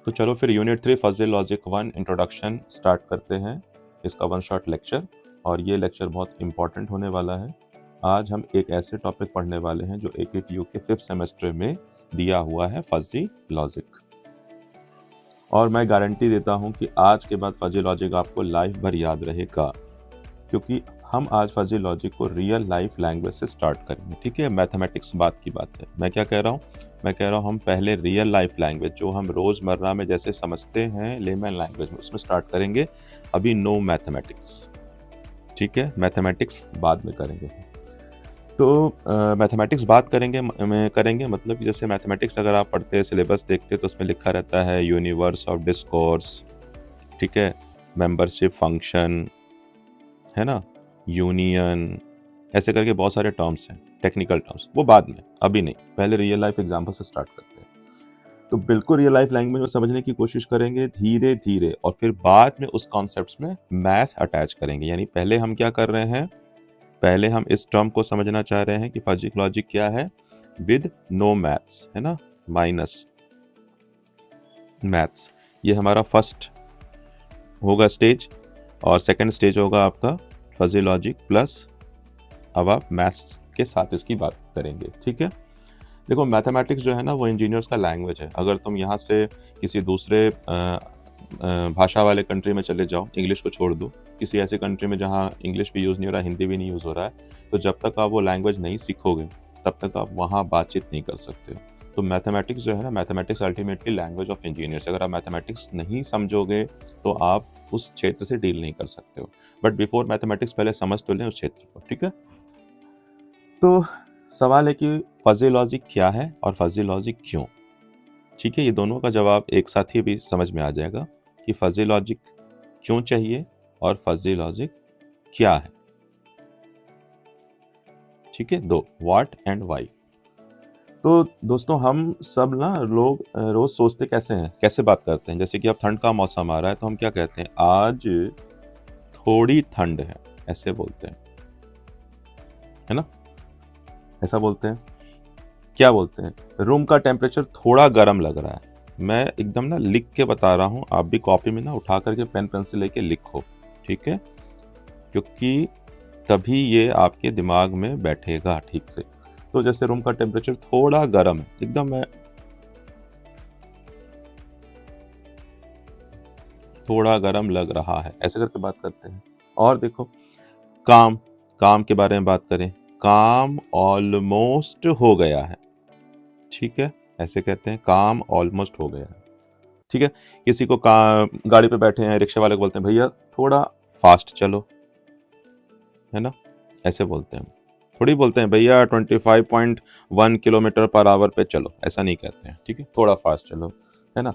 तो चलो फिर unit 3 fuzzy logic 1 introduction start करते हैं, इसका वन शॉट लेक्चर। और ये लेक्चर बहुत इंपॉर्टेंट होने वाला है। आज हम एक ऐसे टॉपिक पढ़ने वाले हैं जो AKTU के 5th सेमेस्टर में दिया हुआ है, फजी लॉजिक। और मैं गारंटी देता हूं कि आज के बाद फजी लॉजिक आपको लाइफ भर याद रहेगा, क्योंकि हम आज फजी लॉजिक को रियल लाइफ लैंग्वेज से स्टार्ट करेंगे। ठीक है, मैथमेटिक्स बात की बात है। मैं क्या कह रहा हूँ, मैं कह रहा हूँ हम पहले रियल लाइफ लैंग्वेज जो हम रोजमर्रा में जैसे समझते हैं लेमन लैंग्वेज में, उसमें स्टार्ट करेंगे। अभी नो मैथमेटिक्स, ठीक है, मैथमेटिक्स बाद में करेंगे। तो मैथमेटिक्स बात करेंगे मतलब कि जैसे मैथमेटिक्स अगर आप पढ़ते हैं, सिलेबस देखते हैं, तो उसमें लिखा रहता है यूनिवर्स ऑफ डिस्कोर्स, ठीक है, मेंबरशिप फंक्शन, है ना, यूनियन, ऐसे करके बहुत सारे टर्म्स हैं, टेक्निकल टर्म्स, वो बाद में, अभी नहीं। पहले रियल लाइफ एग्जांपल से स्टार्ट करते हैं। तो बिल्कुल रियल लाइफ लैंग्वेज में समझने की कोशिश करेंगे धीरे धीरे, और फिर बाद में उस कॉन्सेप्ट्स में मैथ अटैच करेंगे। यानी पहले हम क्या कर रहे हैं, पहले हम इस टर्म को समझना चाह रहे हैं कि फजी लॉजिक क्या है विद नो मैथ्स, है ना, माइनस मैथ्स। ये हमारा फर्स्ट होगा स्टेज, और सेकंड स्टेज होगा आपका फजी लॉजिक प्लस, अब आप मैथ्स के साथ इसकी बात करेंगे। ठीक है, देखो मैथमेटिक्स जो है ना वो इंजीनियर्स का लैंग्वेज है। अगर तुम यहाँ से किसी दूसरे भाषा वाले कंट्री में चले जाओ, इंग्लिश को छोड़ दो, किसी ऐसे कंट्री में जहाँ इंग्लिश भी यूज़ नहीं हो रहा है, हिंदी भी नहीं यूज़ हो रहा है, तो जब तक आप वो लैंग्वेज नहीं सीखोगे तब तक आप वहाँ बातचीत नहीं कर सकते हो। तो मैथमेटिक्स जो है ना, mathematics ultimately language of engineers. अगर आप मैथमेटिक्स नहीं समझोगे तो आप उस क्षेत्र से डील नहीं कर सकते हो। बट बिफोर मैथमेटिक्स पहले समझ तो लें उस क्षेत्र को। ठीक है, तो सवाल है कि फजी लॉजिक क्या है और फजी लॉजिक क्यों। ठीक है, ये दोनों का जवाब एक साथ ही भी समझ में आ जाएगा कि फजी लॉजिक क्यों चाहिए और फजी लॉजिक क्या है। ठीक है, दो, व्हाट एंड व्हाई। तो दोस्तों हम सब ना लोग रोज सोचते कैसे हैं, कैसे बात करते हैं। जैसे कि अब ठंड का मौसम आ रहा है तो हम क्या कहते हैं, आज थोड़ी ठंड है, ऐसे बोलते हैं, है ना, ऐसा बोलते हैं। क्या बोलते हैं, रूम का टेम्परेचर थोड़ा गर्म लग रहा है। मैं एकदम ना लिख के बता रहा हूँ, आप भी कॉपी में ना उठा करके पेन पेंसिल लेके लिखो, ठीक है, क्योंकि तभी ये आपके दिमाग में बैठेगा ठीक से। तो जैसे रूम का टेम्परेचर थोड़ा गर्म है, एकदम मैं थोड़ा गर्म लग रहा है, ऐसे करके बात करते हैं। और देखो काम, काम के बारे में बात करें, काम ऑलमोस्ट हो गया है। ठीक है, ऐसे कहते हैं, काम ऑलमोस्ट हो गया है। ठीक है, किसी को गाड़ी पे बैठे हैं, रिक्शा वाले को बोलते हैं भैया थोड़ा फास्ट चलो, है ना, ऐसे बोलते हैं। थोड़ी बोलते हैं भैया 25.1 किलोमीटर पर आवर पे चलो, ऐसा नहीं कहते हैं। ठीक है, थोड़ा फास्ट चलो, है ना,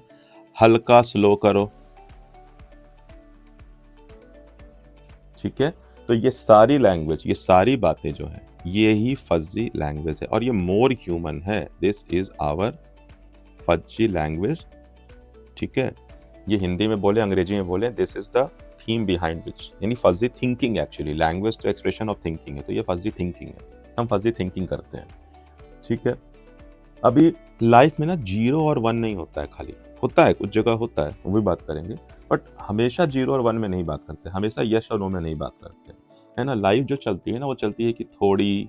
हल्का स्लो करो। ठीक है, तो ये सारी लैंग्वेज, ये सारी बातें जो है, ये ही फजी लैंग्वेज है, और ये मोर ह्यूमन है। This is our fuzzy language. ठीक है, ये हिंदी में बोले, अंग्रेजी में बोले, this is the theme behind which, यानी फजी थिंकिंग। एक्चुअली लैंग्वेज तो एक्सप्रेशन ऑफ थिंकिंग है, तो ये फजी थिंकिंग है, हम फजी थिंकिंग करते हैं। ठीक है, अभी लाइफ में ना 0 और 1 नहीं होता है, खाली होता है, कुछ जगह होता है, वो भी बात करेंगे, बट हमेशा 0 और 1 में नहीं बात करते, हमेशा यस और नो में नहीं बात करते, है ना। लाइफ जो चलती है ना, वो चलती है कि थोड़ी,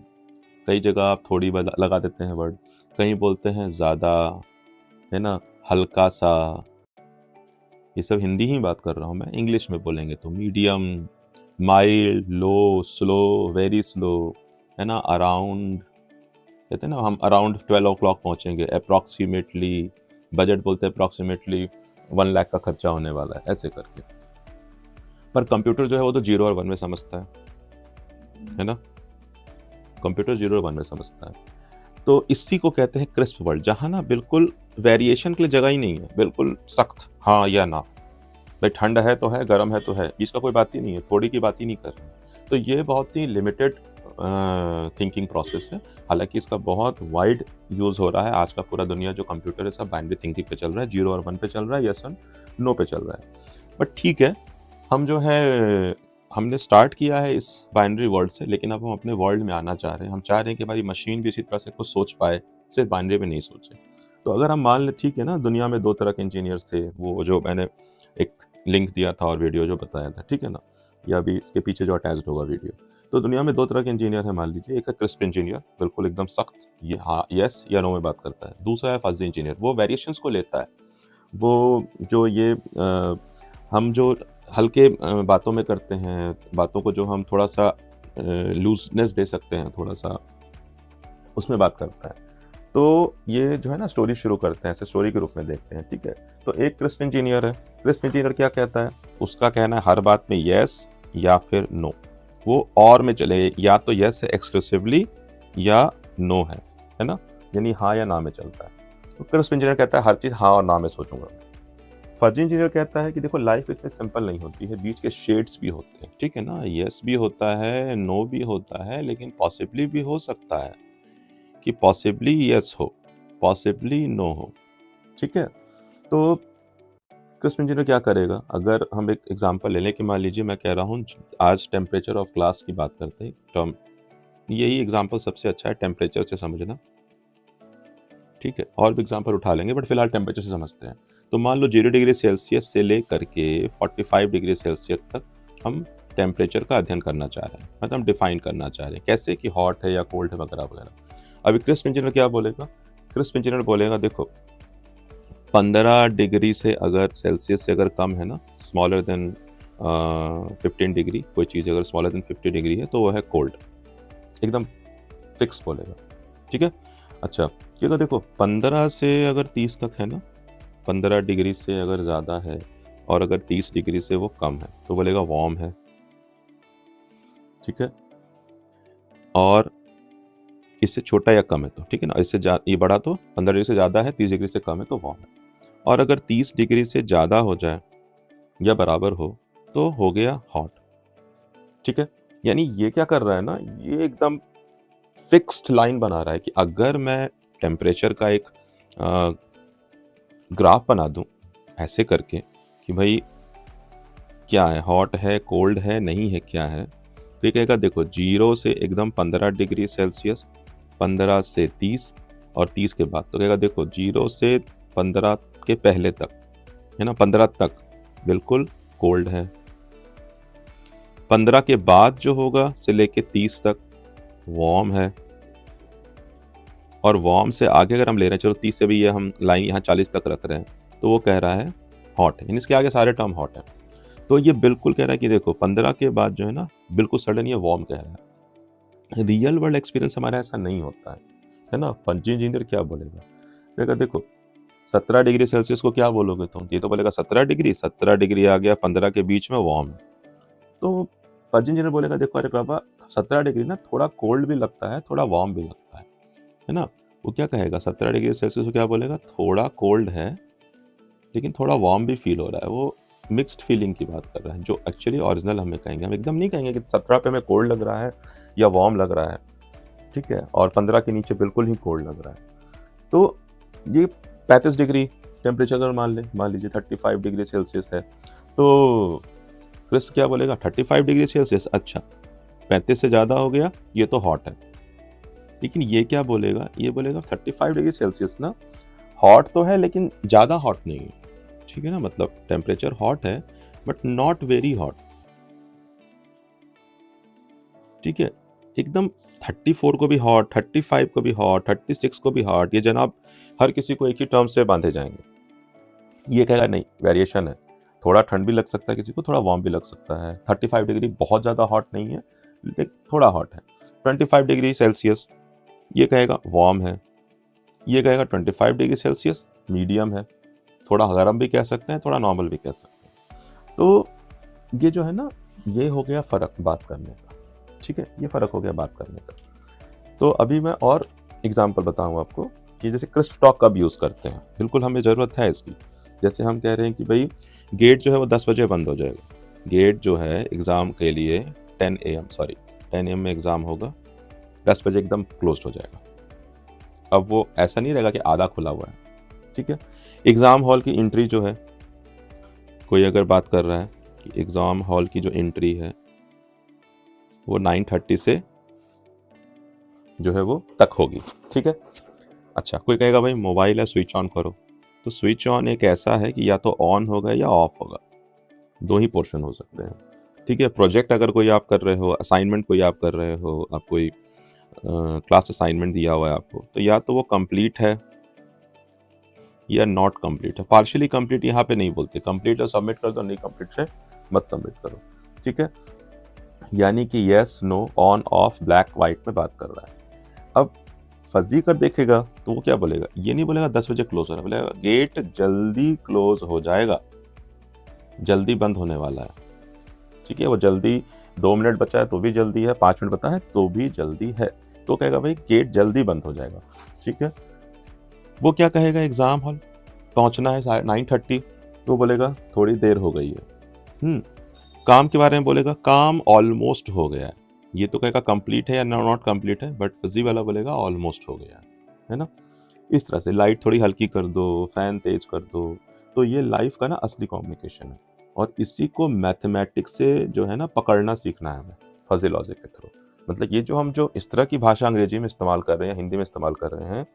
कई जगह आप थोड़ी लगा देते हैं वर्ड, कहीं बोलते हैं ज़्यादा, है ना, हल्का सा। ये सब हिंदी ही बात कर रहा हूँ मैं। इंग्लिश में बोलेंगे तो मीडियम, माइल्ड, लो, स्लो, वेरी स्लो, है ना, अराउंड, कहते हैं ना हम अराउंड 12 o'clock पहुँचेंगे, अप्रॉक्सीमेटली, बजट बोलते हैं अप्रॉक्सीमेटली 1 लाख का खर्चा होने वाला है, ऐसे करके। पर कंप्यूटर जो है वो तो 0 और 1 में समझता है ना, कंप्यूटर 0 और 1 में समझता है। तो इसी को कहते हैं क्रिस्प वर्ड, जहाँ ना बिल्कुल वेरिएशन के लिए जगह ही नहीं है, बिल्कुल सख्त हाँ या ना। भाई ठंड है तो है, गर्म है तो है, इसका कोई बात ही नहीं है, थोड़ी की बात ही नहीं कर रहे। तो ये बहुत ही लिमिटेड थिंकिंग प्रोसेस है। हालांकि इसका बहुत वाइड यूज़ हो रहा है। आज का पूरा दुनिया जो कंप्यूटर है सब बाइनरी थिंकिंग पे चल रहा है, 0 और 1 पे चल रहा है, यस और नो पे चल रहा है। बट ठीक है, हम जो है हमने स्टार्ट किया है इस बाइनरी वर्ल्ड से, लेकिन अब हम अपने वर्ल्ड में आना चाह रहे हैं। हम चाह रहे हैं कि हमारी मशीन भी इसी तरह से कुछ सोच पाए, सिर्फ बाइनरी में नहीं सोचे। तो अगर हम मान लें, ठीक है ना, दुनिया में 2 तरह के इंजीनियर्स थे, वो जो मैंने एक लिंक दिया था और वीडियो जो बताया था, ठीक है ना, या अभी इसके पीछे जो अटैच्ड होगा वीडियो। तो दुनिया में 2 तरह के इंजीनियर हैं मान लीजिए, एक है क्रिस्प इंजीनियर, बिल्कुल एकदम सख्त, ये हाँ, येस या नो में बात करता है। दूसरा है फज़ी इंजीनियर, वो वेरिएशंस को लेता है। वो जो ये हम जो हल्के बातों में करते हैं, बातों को जो हम थोड़ा-सा लूज़नेस दे सकते हैं, थोड़ा-सा उसमें बात करता है। तो ये जो है ना, स्टोरी शुरू करते हैं, ऐसे स्टोरी के रूप में देखते हैं, ठीक है। तो एक क्रिस्प इंजीनियर है, क्रिस्प इंजीनियर क्या कहता है, उसका कहना है हर बात में येस या फिर नो। वो और में चले, या तो येस है एक्सक्लूसिवली या नो है ना, यानी हाँ या ना में चलता है। तो क्रिस्प इंजीनियर कहता है हर चीज़ हाँ और ना में सोचूंगा। फजी इंजीनियर कहता है कि देखो, लाइफ इतनी सिंपल नहीं होती है, बीच के शेड्स भी होते हैं, ठीक है ना, येस भी होता है, नो भी होता है, लेकिन पॉसिबली भी हो सकता है कि पॉसिबली यस हो, पॉसिबली नो हो, ठीक है। तो क्रिस्प इंजीनियर क्या करेगा, अगर हम एक एग्जांपल ले लें कि मान लीजिए मैं कह रहा हूँ आज टेम्परेचर ऑफ ग्लास की बात करते हैं, टर्म, यही एग्जांपल सबसे अच्छा है टेम्परेचर से समझना, ठीक है। और भी एग्जांपल उठा लेंगे, बट फिलहाल टेम्परेचर से समझते हैं। तो मान लो 0 डिग्री सेल्सियस से लेकर के 45 डिग्री सेल्सियस तक हम टेम्परेचर का अध्ययन करना चाह रहे हैं, मतलब हम डिफाइन करना चाह रहे हैं कैसे कि हॉट है या कोल्ड है वगैरह वगैरह। अभी क्रिस्प इंजीनियर क्या बोलेगा, क्रिस्प इंजीनियर बोलेगा देखो, 15 डिग्री से अगर सेल्सियस से अगर कम है ना, स्मॉलर देन 15 डिग्री, कोई चीज़ अगर स्मॉलर देन 50 डिग्री है तो वो है कोल्ड, एकदम फिक्स बोलेगा, ठीक है। अच्छा, क्योंकि देखो 15 से अगर 30 तक है ना, 15 डिग्री से अगर ज़्यादा है और अगर 30 डिग्री से वो कम है तो बोलेगा वार्म है, ठीक है। और इससे छोटा या कम है तो, ठीक है ना, इससे ये बड़ा तो 15 डिग्री से ज़्यादा है, 30 डिग्री से कम है तो वार्म है। और अगर 30 डिग्री से ज़्यादा हो जाए या बराबर हो तो हो गया हॉट, ठीक है। यानी ये क्या कर रहा है ना, ये एकदम फिक्स्ड लाइन बना रहा है कि अगर मैं टेम्परेचर का एक ग्राफ बना दूं ऐसे करके कि भाई क्या है, हॉट है, कोल्ड है, नहीं है, क्या है, तो ये कहेगा देखो 0 से एकदम 15 डिग्री सेल्सियस, 15 से 30 और 30 के बाद, तो कहेगा देखो 0 से 15 के पहले तक है ना, 15 तक बिल्कुल कोल्ड है, 15 के बाद जो होगा से लेके 30 तक वार्म है, और वार्म से आगे अगर हम ले रहे हैं, चलो 30 से भी ये हम लाइन यहाँ 40 तक रख रहे हैं तो वो कह रहा है हॉट है, इसके आगे सारे टर्म हॉट है। तो ये बिल्कुल कह रहा है कि देखो 15 के बाद जो है ना, बिल्कुल सडन ये वार्म कह रहा है। रियल वर्ल्ड एक्सपीरियंस हमारा ऐसा नहीं होता है ना। फंजी इंजीनियर क्या बोलेगा, कहेगा देखो 17 डिग्री सेल्सियस को क्या बोलोगे तुम, ये तो बोलेगा 17 डिग्री, 17 डिग्री आ गया 15 के बीच में वार्म है। तो फंजी इंजीनियर बोलेगा देखो अरे बाबा 17 डिग्री ना थोड़ा कोल्ड भी लगता है, थोड़ा वार्म भी लगता है ना। वो क्या कहेगा, 17 डिग्री सेल्सियस को क्या बोलेगा, थोड़ा कोल्ड है लेकिन थोड़ा वार्म भी फील हो रहा है, वो मिक्स्ड फीलिंग की बात कर रहा है, जो एक्चुअली ओरिजिनल हमें कहेंगे। हम एकदम नहीं कहेंगे कि 17 पे हमें कोल्ड लग रहा है या वार्म लग रहा है, ठीक है, और 15 के नीचे बिल्कुल ही कोल्ड लग रहा है। तो ये 35 डिग्री टेम्परेचर अगर मान लीजिए 35 डिग्री सेल्सियस है, तो क्रिस्प क्या बोलेगा, 35 डिग्री सेल्सियस, अच्छा 35 से ज़्यादा हो गया ये तो हॉट है। लेकिन ये क्या बोलेगा, ये बोलेगा 35 डिग्री सेल्सियस ना हॉट तो है लेकिन ज़्यादा हॉट नहीं है, ठीक है ना, मतलब टेम्परेचर हॉट है बट नॉट वेरी हॉट, ठीक है। एकदम 34 को भी हॉट, 35 को भी हॉट, 36 को भी हॉट, ये जनाब हर किसी को एक ही टर्म से बांधे जाएंगे। ये कहेगा नहीं, वेरिएशन है, थोड़ा ठंड भी लग सकता है किसी को, थोड़ा वार्म भी लग सकता है। 35 डिग्री बहुत ज़्यादा हॉट नहीं है लेकिन थोड़ा हॉट है। 25 डिग्री सेल्सियस ये कहेगा वार्म है, ये कहेगा 25 डिग्री सेल्सियस मीडियम है, थोड़ा गर्म भी कह सकते हैं, थोड़ा नॉर्मल भी कह सकते हैं। तो ये जो है ना, ये हो गया फ़र्क बात करने का, ठीक है, ये फ़र्क हो गया बात करने का। तो अभी मैं और एग्जांपल बताऊँ आपको कि जैसे क्रिस्प टॉक कब यूज़ करते हैं, बिल्कुल हमें ज़रूरत है इसकी। जैसे हम कह रहे हैं कि भाई गेट जो है वो 10 बजे बंद हो जाएगा, गेट जो है एग्ज़ाम के लिए 10 AM में एग्ज़ाम होगा, 10 बजे एकदम क्लोज हो जाएगा। अब वो ऐसा नहीं रहेगा कि आधा खुला हुआ है, ठीक है। एग्ज़ाम हॉल की एंट्री जो है, कोई अगर बात कर रहा है कि एग्ज़ाम हॉल की जो एंट्री है वो 9:30 से जो है वो तक होगी, ठीक है। अच्छा, कोई कहेगा भाई मोबाइल है स्विच ऑन करो, तो स्विच ऑन एक ऐसा है कि या तो ऑन होगा या ऑफ होगा, दो ही पोर्शन हो सकते हैं। ठीक है, प्रोजेक्ट अगर कोई आप कर रहे हो, असाइनमेंट कोई आप कर रहे हो, आप कोई क्लास असाइनमेंट दिया हुआ है आपको, तो या तो वो कंप्लीट है या नॉट कंप्लीट है। पार्शियली कंप्लीट यहाँ पे नहीं बोलते, कंप्लीट है सबमिट कर दो, नहीं कंप्लीट है मत सबमिट करो। ठीक है, यानी कि yes know on off black white में बात कर रहा है। अब फजी कर देखेगा तो वो क्या बोलेगा, ये नहीं बोलेगा 10 बजे क्लोज हो रहा है, बोलेगा गेट जल्दी क्लोज हो जाएगा, जल्दी बंद होने वाला है। ठीक है, वो जल्दी 2 मिनट बचा है तो भी जल्दी है, 5 मिनट बचा है तो भी जल्दी है, तो कहेगा भाई गेट जल्दी बंद हो जाएगा। ठीक है, वो क्या कहेगा, एग्जाम हॉल पहुंचना है 9:30, तो बोलेगा थोड़ी देर हो गई है। काम के बारे में बोलेगा काम ऑलमोस्ट हो गया है, ये तो कहेगा कंप्लीट है या नॉट कंप्लीट है, बट फिजी वाला बोलेगा ऑलमोस्ट हो गया है ना। इस तरह से लाइट थोड़ी हल्की कर दो, फैन तेज कर दो, तो ये लाइफ का ना असली कम्युनिकेशन है, और इसी को मैथमेटिक्स से जो है ना पकड़ना सीखना है हमें, फजी लॉजिक के थ्रू। मतलब ये जो हम जो इस तरह की भाषा अंग्रेजी में इस्तेमाल कर रहे हैं, हिंदी में इस्तेमाल कर रहे हैं,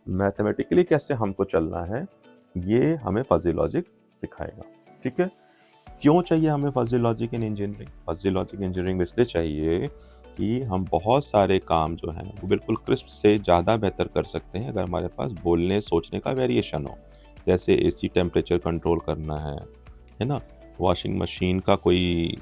मैथमेटिकली कैसे हमको चलना है, ये हमें फजी लॉजिक सिखाएगा। ठीक है, क्यों चाहिए हमें fuzzy logic in engineering? Fuzzy logic engineering में इसलिए चाहिए कि हम बहुत सारे काम जो हैं वो बिल्कुल क्रिस्प से ज़्यादा बेहतर कर सकते हैं अगर हमारे पास बोलने सोचने का वेरिएशन हो। जैसे एसी टेम्परेचर कंट्रोल करना है ना, वॉशिंग मशीन का कोई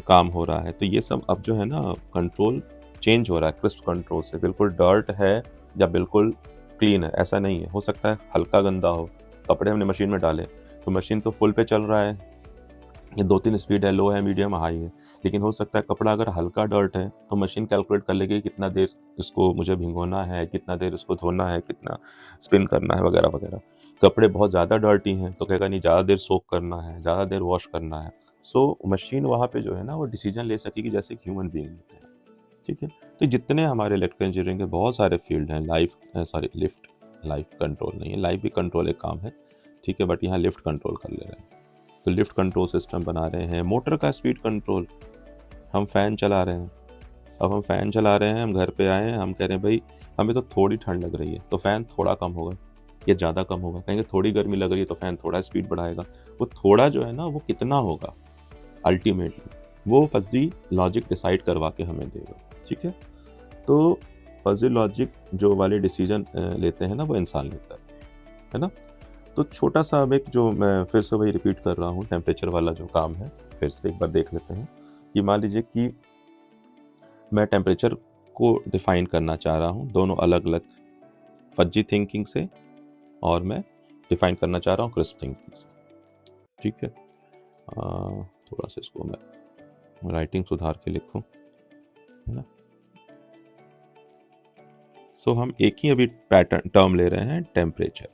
काम हो रहा है, तो ये सब अब जो है ना कंट्रोल चेंज हो रहा है, क्रिस्प कंट्रोल से बिल्कुल डर्ट है या बिल्कुल क्लीन है, ऐसा नहीं है। हो सकता है हल्का गंदा हो, कपड़े हमने मशीन में डाले तो मशीन तो फुल पे चल रहा है, ये 2-3 स्पीड है, लो है, मीडियम, हाई है, लेकिन हो सकता है कपड़ा अगर हल्का डर्ट है तो मशीन कैलकुलेट कर लेगी कितना देर इसको मुझे भिगोना है, कितना देर इसको धोना है, कितना स्पिन करना है, वगैरह वगैरह। कपड़े बहुत ज़्यादा डर्टी हैं तो कहेगा नहीं ज़्यादा देर सोक करना है, ज़्यादा देर वॉश करना है। सो मशीन वहाँ पे जो है ना वो डिसीजन ले सकेगी जैसे ह्यूमन बीइंग लेते हैं। ठीक है, तो जितने हमारे इलेक्ट्रिकल इंजीनियरिंग के बहुत सारे फील्ड हैं, लाइफ कंट्रोल नहीं है, लाइफ भी कंट्रोल एक काम है। ठीक है, बट यहाँ लिफ्ट कंट्रोल कर ले रहे हैं, तो लिफ्ट कंट्रोल सिस्टम बना रहे हैं, मोटर का स्पीड कंट्रोल, हम फ़ैन चला रहे हैं। अब हम फ़ैन चला रहे हैं, हम घर पे आए हैं, हम कह रहे हैं भाई हमें तो थोड़ी ठंड लग रही है, तो फ़ैन थोड़ा कम होगा या ज़्यादा कम होगा, कहेंगे थोड़ी गर्मी लग रही है तो फ़ैन थोड़ा स्पीड बढ़ाएगा। वो थोड़ा जो है ना वो कितना होगा अल्टीमेटली वो फजी लॉजिक डिसाइड करवा के हमें देगा। ठीक है, तो फजी लॉजिक जो वाले डिसीजन लेते हैं ना वो इंसान लेता है ना। तो छोटा सा अब एक जो मैं फिर से वही रिपीट कर रहा हूँ, टेम्परेचर वाला जो काम है फिर से एक बार देख लेते हैं कि मान लीजिए कि मैं टेम्परेचर को डिफाइन करना चाह रहा हूँ दोनों अलग अलग फज्जी थिंकिंग से, और मैं डिफाइन करना चाह रहा हूँ क्रिस्प थिंकिंग से। ठीक है, थोड़ा सा इसको मैं राइटिंग सुधार के लिखूँ, है ना। सो हम एक ही अभी पैटर्न टर्म ले रहे हैं, टेम्परेचर।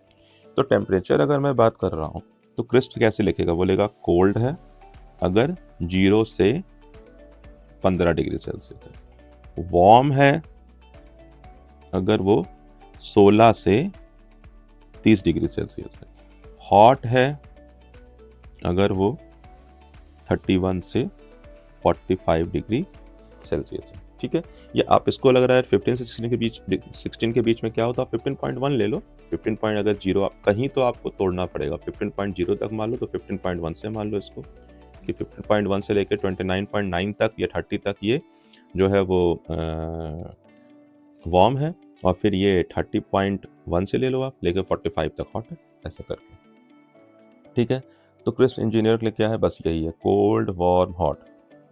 तो टेम्परेचर अगर मैं बात कर रहा हूँ तो क्रिस्प कैसे लिखेगा, बोलेगा कोल्ड है अगर 0 से 15 डिग्री सेल्सियस है, वार्म है अगर वो 16 से 30 डिग्री सेल्सियस है, हॉट है अगर वो 31 से 45 डिग्री सेल्सियस है। ठीक है, या आप इसको लग रहा है 15 से 16 के बीच में क्या होता है, 15.1 ले लो। 15 पॉइंट अगर 0 आप कहीं तो आपको तोड़ना पड़ेगा, 15.0 तक मान लो, तो 15.1 से मान लो इसको कि 15.1 से लेकर 29.9 तक या 30 तक ये जो है वो वार्म है, और फिर ये 30.1 से ले लो आप, लेकर 45 तक हॉट है, ऐसा करके। ठीक है, तो क्रिस्प इंजीनियर के लिए क्या है, बस यही है, कोल्ड वार्म हॉट।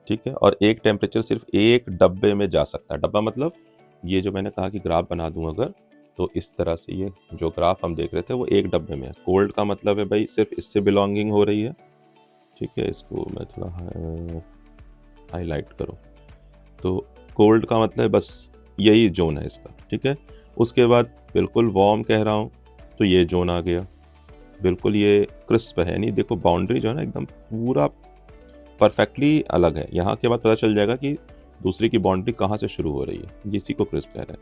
ठीक है, और एक टेम्परेचर सिर्फ एक डब्बे में जा सकता है। डब्बा मतलब ये जो मैंने कहा कि ग्राफ बना दूं अगर, तो इस तरह से ये जो ग्राफ हम देख रहे थे वो एक डब्बे में है। कोल्ड का मतलब है भाई सिर्फ इससे बिलोंगिंग हो रही है। ठीक है, इसको मैं थोड़ा हाईलाइट करूं, तो कोल्ड का मतलब बस यही जोन है इसका। ठीक है, उसके बाद बिल्कुल वार्म कह रहा हूँ तो ये जोन आ गया, बिल्कुल ये क्रिस्प है, नहीं देखो बाउंड्री जो है ना एकदम पूरा परफेक्टली अलग है। यहाँ के बाद पता चल जाएगा कि दूसरी की बाउंड्री कहाँ से शुरू हो रही है, इसी को क्रिस्प कह रहे हैं,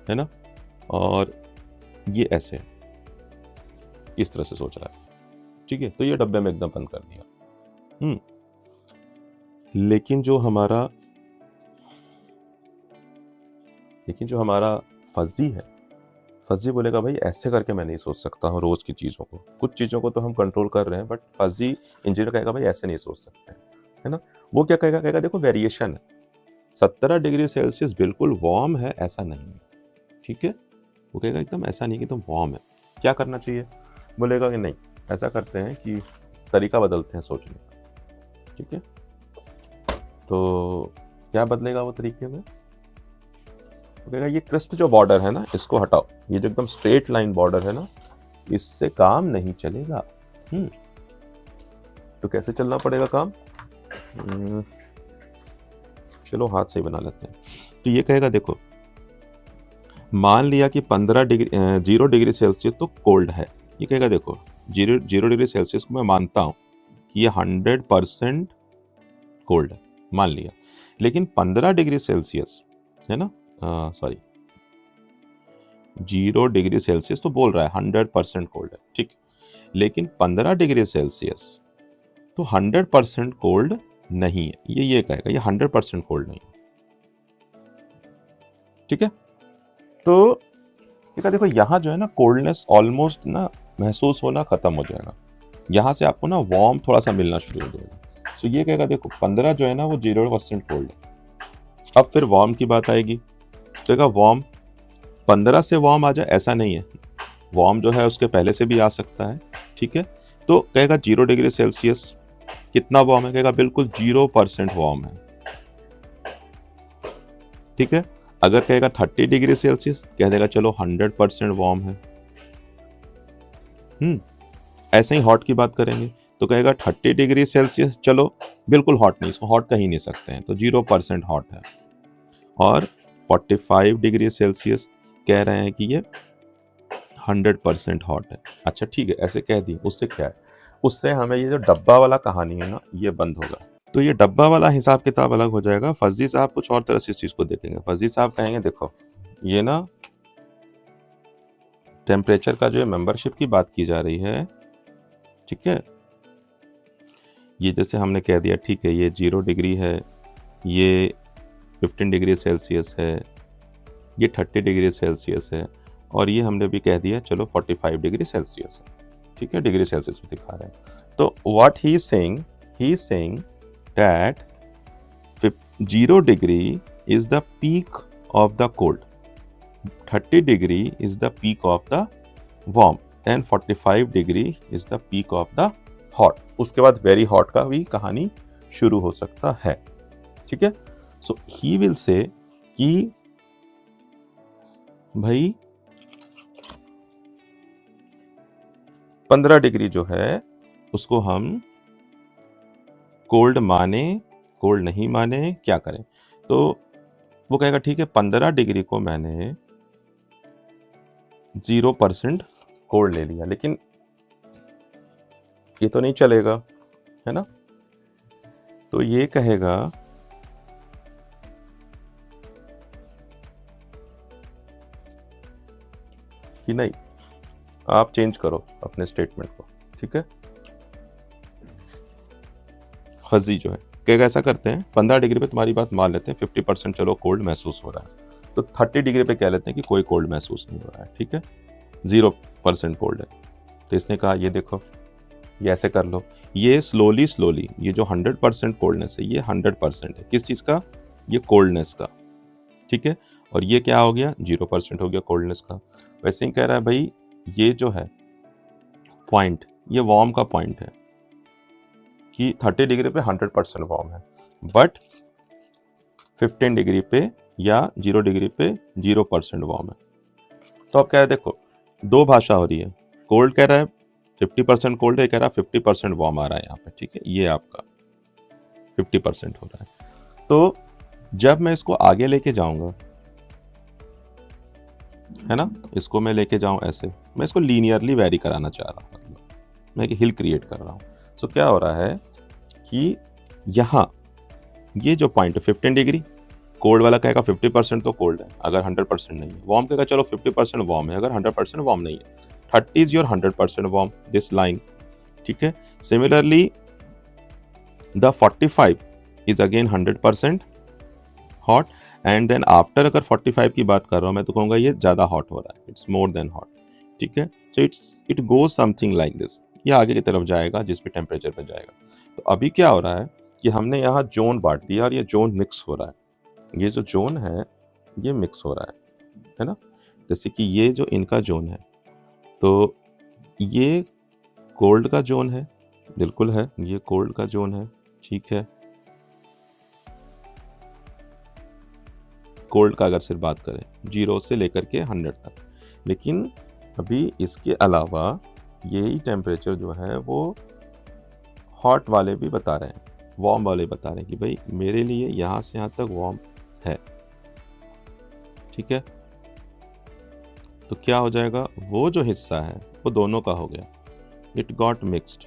है ना। और ये ऐसे इस तरह से सोच रहा है। ठीक है, तो ये डब्बे में एकदम बंद कर दिया। लेकिन जो हमारा फजी है फज्जी बोलेगा भाई ऐसे करके मैं नहीं सोच सकता हूँ रोज की चीज़ों को, कुछ चीज़ों को तो हम कंट्रोल कर रहे हैं, बट फज्जी इंजीनियर कहेगा भाई ऐसे नहीं सोच सकते हैं, है ना। वो क्या कहेगा, कहेगा देखो वेरिएशन है, 17 डिग्री सेल्सियस बिल्कुल वार्म है ऐसा नहीं है, ठीक है। वो कहेगा एकदम ऐसा नहीं कि तुम वार्म है, क्या करना चाहिए, बोलेगा कि नहीं ऐसा करते हैं कि तरीका बदलते हैं सोचने का, ठीक है। तो क्या बदलेगा वो तरीके में, तो कहेगा ये क्रिस्प जो बॉर्डर है ना इसको हटाओ, ये जो एकदम स्ट्रेट लाइन बॉर्डर है ना इससे काम नहीं चलेगा। तो कैसे चलना पड़ेगा काम, चलो हाथ से ही बना लेते हैं। तो ये कहेगा देखो, मान लिया कि 15 डिग्री 0 डिग्री सेल्सियस तो कोल्ड है, ये कहेगा देखो 0 डिग्री सेल्सियस को मैं मानता हूं कि ये 100% कोल्ड है, मान लिया, लेकिन 15 डिग्री सेल्सियस है ना, सॉरी 0 डिग्री सेल्सियस तो बोल रहा है 100% कोल्ड है, ठीक, लेकिन 15 डिग्री सेल्सियस तो 100% कोल्ड नहीं है, ये कहेगा ये 100% कोल्ड नहीं है, ठीक है। तो ये देखो यहाँ जो है ना कोल्डनेस ऑलमोस्ट ना महसूस होना खत्म हो जाएगा, यहाँ से आपको ना वार्म थोड़ा सा मिलना शुरू हो जाएगा। सो ये कहेगा देखो 15 जो है ना वो 0% कोल्ड है। अब फिर वार्म की बात आएगी, तो कहेगा वार्म 15 से वार्म आ जाए ऐसा नहीं है, वार्म जो है उसके पहले से भी आ सकता है, ठीक है। तो कहेगा 0 डिग्री सेल्सियस कितना वार्म है, कहेगा बिल्कुल 0% वार्म है, ठीक है। अगर कहेगा 30 डिग्री सेल्सियस कह देगा चलो 100% वार्म है। ऐसे ही हॉट की बात करेंगे तो कहेगा 30 डिग्री सेल्सियस चलो बिल्कुल हॉट नहीं, इसको हॉट कह ही नहीं सकते हैं, तो 0% हॉट है। और 45 डिग्री सेल्सियस कह रहे हैं कि ये 100% हॉट है। अच्छा ठीक है, ऐसे कह दिए, उससे क्या है, उससे हमें ये जो डब्बा वाला कहानी है ना ये बंद होगा। तो ये डब्बा वाला हिसाब किताब अलग हो जाएगा। फज्जी साहब कुछ और तरह से इस चीज को देखेंगे। फज्जी साहब कहेंगे देखो ये ना टेम्परेचर का जो मेंबरशिप की बात की जा रही है, ठीक है, ये जैसे हमने कह दिया ठीक है ये 0 डिग्री है, ये 15 डिग्री सेल्सियस है, ये 30 डिग्री सेल्सियस है, और ये हमने भी कह दिया चलो 45 डिग्री सेल्सियस है, ठीक है, डिग्री सेल्सियस में दिखा रहे हैं। तो what he is saying that 0 degree is the peak of the cold, 30 degree is the peak of the warm and 45 degree is the peak of the hot। उसके बाद very hot का भी कहानी शुरू हो सकता है, ठीक है। So he will say कि भाई 15 डिग्री जो है उसको हम कोल्ड माने, कोल्ड नहीं माने, क्या करें। तो वो कहेगा ठीक है 15 डिग्री को मैंने 0% कोल्ड ले लिया, लेकिन ये तो नहीं चलेगा, है ना। तो ये कहेगा कि नहीं आप चेंज करो अपने स्टेटमेंट को, ठीक है। फजी जो है कहेगा ऐसा करते हैं 15 डिग्री पे तुम्हारी बात मान लेते हैं 50% चलो कोल्ड महसूस हो रहा है, तो 30 डिग्री पे कह लेते हैं कि कोई कोल्ड महसूस नहीं हो रहा है, ठीक है, 0% कोल्ड है। तो इसने कहा ये देखो ये ऐसे कर लो, ये स्लोली ये जो 100% कोल्डनेस है ये 100% है, किस चीज़ का, ये कोल्डनेस का, ठीक है, और ये क्या हो गया 0% हो गया कोल्डनेस का। वैसे ही कह रहा है भाई ये जो है पॉइंट ये वार्म का पॉइंट है कि 30 डिग्री पे 100% वार्म है, बट 15 डिग्री पे या 0 डिग्री पे 0% वार्म है। तो अब कह रहा है देखो दो भाषा हो रही है, कोल्ड कह रहा है 50% कोल्ड है, कह रहा है 50% वार्म आ रहा है यहाँ पे, ठीक है, ये आपका 50% हो रहा है। तो जब मैं इसको आगे लेके जाऊंगा, है ना, इसको मैं लेके जाऊं ऐसे, मैं इसको लीनियरली वेरी कराना चाह रहा हूँ, मतलब मैं एक हिल क्रिएट कर रहा हूँ। सो क्या हो रहा है कि यहाँ ये जो पॉइंट है 15 डिग्री, कोल्ड वाला कहेगा 50% तो कोल्ड है अगर 100% नहीं है, वार्म कहेगा चलो 50% वार्म है अगर 100% वार्म नहीं है, 30 is your 100% warm, this line, ठीक है। Similarly the 45 is again 100% hot and then after अगर 45 की बात कर रहा हूँ मैं तो कहूँगा ये ज़्यादा हॉट हो रहा है, इट्स मोर देन हॉट, ठीक है। So it goes something like this, ये आगे की तरफ जाएगा जिस भी टेम्परेचर पे जाएगा। तो अभी क्या हो रहा है कि हमने यहाँ जोन बांट दिया और ये जोन मिक्स हो रहा है, ये जो जोन है ये मिक्स हो रहा है ना। जैसे कि ये जो इनका जोन है, तो ये कोल्ड का जोन है, बिल्कुल है, ये कोल्ड का जोन है, ठीक है। कोल्ड का अगर सिर्फ बात करें 0 से लेकर के 100 तक, लेकिन अभी इसके अलावा यही टेम्परेचर जो है वो हॉट वाले भी बता रहे हैं, वार्म वाले बता रहे हैं कि भाई मेरे लिए यहाँ से यहाँ तक वार्म है, ठीक है। तो क्या हो जाएगा, वो जो हिस्सा है वो दोनों का हो गया, इट गॉट मिक्स्ड,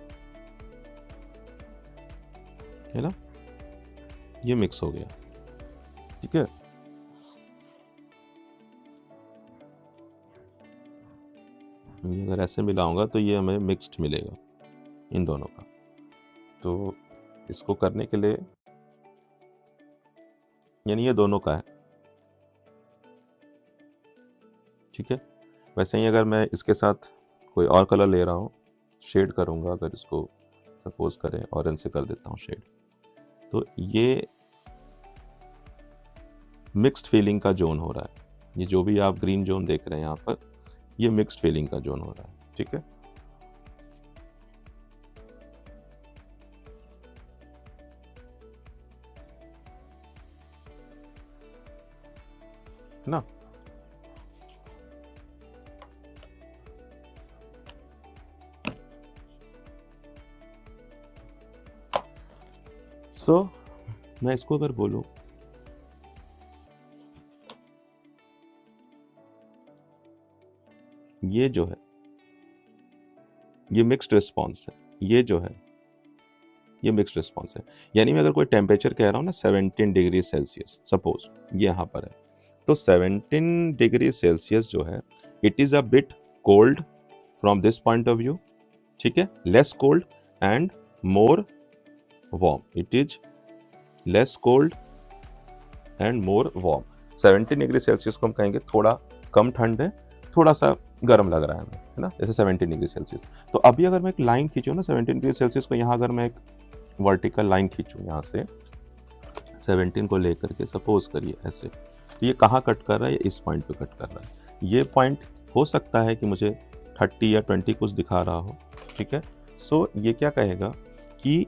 है ना, ये मिक्स हो गया, ठीक है। ये अगर ऐसे मिलाऊंगा तो ये हमें मिक्स्ड मिलेगा इन दोनों का। तो इसको करने के लिए यानी ये दोनों का है, ठीक है। वैसे ही अगर मैं इसके साथ कोई और कलर ले रहा हूँ, शेड करूँगा, अगर इसको सपोज करें ऑरेंज से कर देता हूँ शेड, तो ये मिक्स्ड फीलिंग का जोन हो रहा है। ये जो भी आप ग्रीन जोन देख रहे हैं यहाँ पर, ये मिक्स्ड फीलिंग का जोन हो रहा है, ठीक है। ना सो मैं इसको अगर बोलूं, ये जो है ये मिक्स्ड रिस्पॉन्स है, ये जो है ये मिक्स्ड रिस्पॉन्स है। यानी मैं अगर कोई टेम्परेचर कह रहा हूँ ना 17 डिग्री सेल्सियस, सपोज ये यहाँ पर है, तो 17 डिग्री सेल्सियस जो है it is a bit cold from this point of view, ठीक है, less cold and more warm, it is less cold and more warm. 17 degree Celsius को हम कहेंगे थोड़ा कम ठंड है, थोड़ा सा गर्म लग रहा है हमें, है ना, जैसे 17 डिग्री सेल्सियस। तो अभी अगर मैं एक लाइन खींचूँ ना 17 डिग्री सेल्सियस को, यहाँ अगर मैं एक वर्टिकल लाइन खींचूँ यहाँ से 17 को लेकर के, सपोज करिए ऐसे, तो ये कहाँ कट कर रहा है, ये इस पॉइंट पे कट कर रहा है। ये पॉइंट हो सकता है कि मुझे 30 या 20 कुछ दिखा रहा हो, ठीक है। सो ये क्या कहेगा कि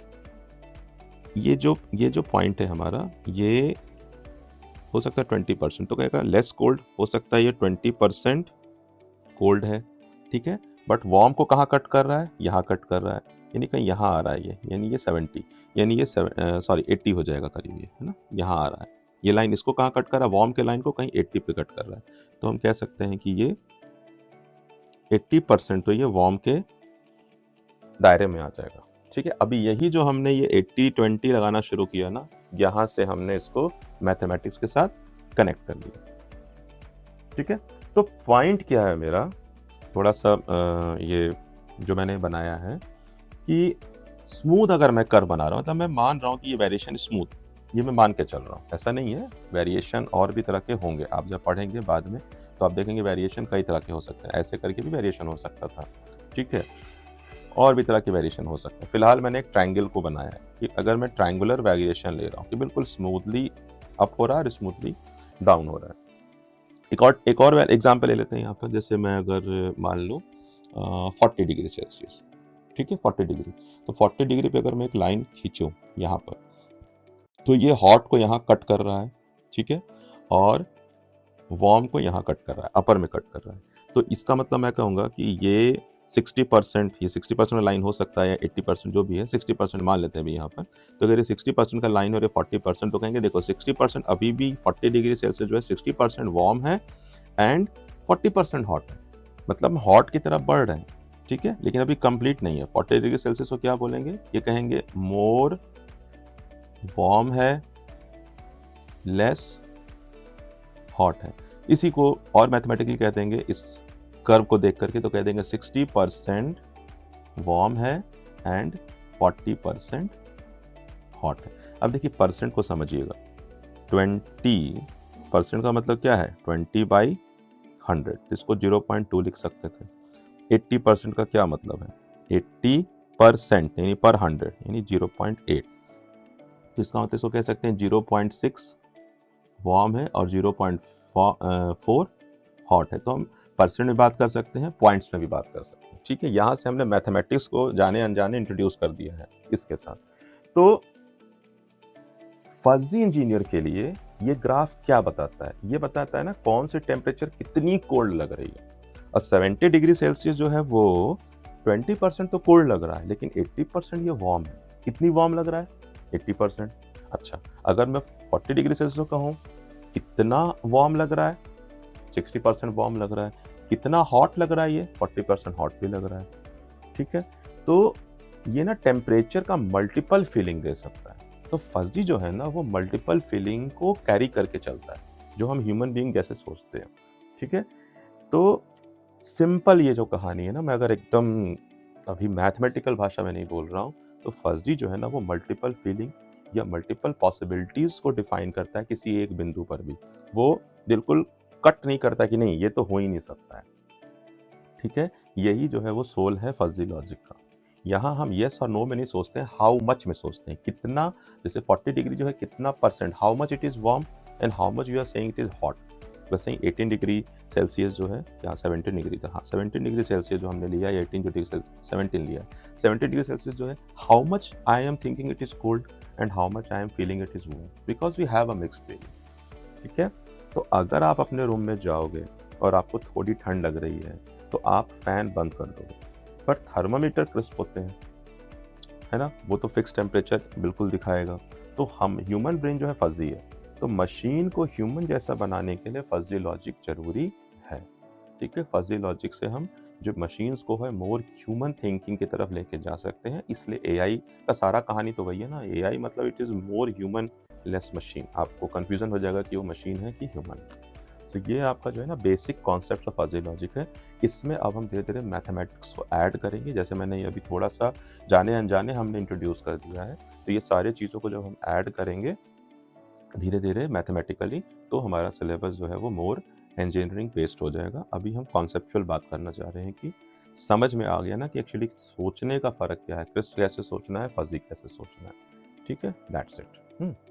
ये जो पॉइंट है हमारा, ये हो सकता है 20%, तो कहेगा लेस कोल्ड, हो सकता है ये 20% कोल्ड है, ठीक है। बट वार्म को कहाँ कट कर रहा है, यहाँ कट कर रहा है, यानी कहीं यहाँ आ रहा है ये, यानी ये 70, यानी ये 80 हो जाएगा करीब ये, है ना, यहाँ आ रहा है। ये लाइन इसको कहाँ कट कर रहा है, वार्म के लाइन को कहीं 80 पे कट कर रहा है। तो हम कह सकते हैं कि ये 80% तो ये वार्म के दायरे में आ जाएगा, ठीक है। अभी यही जो हमने ये 80-20 लगाना शुरू किया ना, यहाँ से हमने इसको मैथमेटिक्स के साथ कनेक्ट कर लिया, ठीक है। तो पॉइंट क्या है मेरा, थोड़ा सा ये जो मैंने बनाया है कि स्मूथ अगर मैं कर्व बना रहा हूँ, मतलब मैं मान रहा हूँ कि ये वेरिएशन स्मूथ, ये मैं मान के चल रहा हूँ, ऐसा नहीं है, वेरिएशन और भी तरह के होंगे, आप जब पढ़ेंगे बाद में तो आप देखेंगे वेरिएशन कई तरह के हो सकते हैं, ऐसे करके भी वेरिएशन हो सकता था, ठीक है, और भी तरह के वेरिएशन हो सकते हैं। फिलहाल मैंने एक ट्रायंगल को बनाया है कि अगर मैं ट्रायंगुलर वेरिएशन ले रहा हूँ कि बिल्कुल स्मूथली अप हो रहा है और स्मूथली डाउन हो रहा है। एक और एग्जाम्पल ले लेते हैं यहाँ पर, जैसे मैं अगर मान लूँ 40 डिग्री सेल्सियस, ठीक है, 40 डिग्री, तो 40 डिग्री पे अगर मैं एक लाइन खींचूँ यहाँ पर, तो ये हॉट को यहाँ कट कर रहा है, ठीक है, और वार्म को यहाँ कट कर रहा है, अपर में कट कर रहा है। तो इसका मतलब मैं कहूँगा कि ये 60%, ये 60% लाइन हो सकता है या 80% जो भी है, 60% मान लेते हैं अभी यहाँ पर। तो अगर ये 60% का लाइन और ये 40%, तो कहेंगे देखो 60% अभी भी 40 डिग्री सेल्सियस जो है 60% वार्म है एंड 40% हॉट है, मतलब हॉट की तरफ बढ़ रहे हैं, ठीक है, लेकिन अभी कंप्लीट नहीं है। 40 डिग्री सेल्सियस को क्या बोलेंगे, ये कहेंगे मोर वार्म है, लेस हॉट है। इसी को और मैथमेटिकली कह देंगे, इस कर्व को देख करके तो कह देंगे 60% वार्म है एंड 40% हॉट है। अब देखिए परसेंट को समझिएगा, 20 परसेंट का मतलब क्या है 20/100, इसको 0.2 लिख सकते थे। 80% का क्या मतलब है 80% यानी पर 100 यानी 0.8, तो इसका मतलब इसको कह सकते हैं 0.6 वार्म है और 0.4 हॉट है। तो हम परसेंट में बात कर सकते हैं, पॉइंट्स में भी बात कर सकते हैं। ठीक है, यहाँ से हमने मैथमेटिक्स को जाने अनजाने इंट्रोड्यूस कर दिया है इसके साथ। तो फजी इंजीनियर के लिए ये ग्राफ क्या बताता है, ये बताता है ना कौन से टेम्परेचर कितनी कोल्ड लग रही है। अब 70 डिग्री सेल्सियस जो है वो 20% तो कोल्ड लग रहा है, लेकिन 80% ये वार्म है। कितनी वार्म लग रहा है 80%। अच्छा, अगर मैं 40 डिग्री सेल्सियस कहूँ कितना वार्म लग रहा है 60% वार्म लग रहा है। कितना हॉट लग रहा है ये 40% हॉट भी लग रहा है। ठीक है, तो ये ना टेम्परेचर का मल्टीपल फीलिंग दे सकता है। तो फजी जो है ना वो मल्टीपल फीलिंग को कैरी करके चलता है, जो हम ह्यूमन बीइंग जैसे सोचते हैं। ठीक है, तो सिंपल ये जो कहानी है ना, मैं अगर एकदम अभी मैथमेटिकल भाषा में नहीं बोल रहा हूँ, तो फजी जो है ना वो मल्टीपल फीलिंग या मल्टीपल पॉसिबिलिटीज को डिफाइन करता है किसी एक बिंदु पर भी। वो बिल्कुल कट नहीं करता कि नहीं ये तो हो ही नहीं सकता है। ठीक है, यही जो है वो सोल है फजी लॉजिक का। यहाँ हम येस और नो में नहीं सोचते हैं, हाउ मच में सोचते हैं। कितना, जैसे 40 डिग्री जो है कितना परसेंट, how much it is warm and how much you are saying it is hot. वैसे ही 18 डिग्री सेल्सियस जो है, यहाँ 17 डिग्री था, हाँ 17 डिग्री सेल्सियस जो हमने लिया, 18 डिग्री 17 लिया, 70 डिग्री सेल्सियस जो है, how much I am thinking it is cold and how much I am feeling it is warm, because we have a mixed feeling. ठीक है, तो अगर आप अपने रूम में जाओगे और आपको थोड़ी ठंड लग रही है तो आप फैन बंद कर दोगे, पर थर्मामीटर क्रिस्प होते हैं, है ना, वो तो फिक्स टेम्परेचर बिल्कुल दिखाएगा। तो हम ह्यूमन ब्रेन जो है फजी है, तो मशीन को ह्यूमन जैसा बनाने के लिए फजी लॉजिक जरूरी है। ठीक है, फजी लॉजिक से हम जो मशीन्स को है मोर ह्यूमन थिंकिंग की तरफ लेके जा सकते हैं। इसलिए एआई का सारा कहानी तो वही है ना, एआई मतलब it is more human less machine. आपको कंफ्यूजन हो जाएगा कि वो मशीन है कि ह्यूमन है। तो ये आपका जो है ना basic concept of fuzzy logic है। इसमें अब हम धीरे धीरे मैथमेटिक्स को ऐड करेंगे, जैसे मैंने अभी थोड़ा सा जाने अनजाने हमने इंट्रोड्यूस कर दिया है। तो ये सारी चीज़ों को जब हम ऐड करेंगे धीरे धीरे मैथमेटिकली, तो हमारा सिलेबस जो है वो मोर इंजीनियरिंग बेस्ड हो जाएगा। अभी हम कॉन्सेप्चुअल बात करना चाह रहे हैं कि समझ में आ गया ना कि एक्चुअली सोचने का फ़र्क क्या है, क्रिस्प कैसे सोचना है, फजी कैसे सोचना है। ठीक है, दैट्स इट।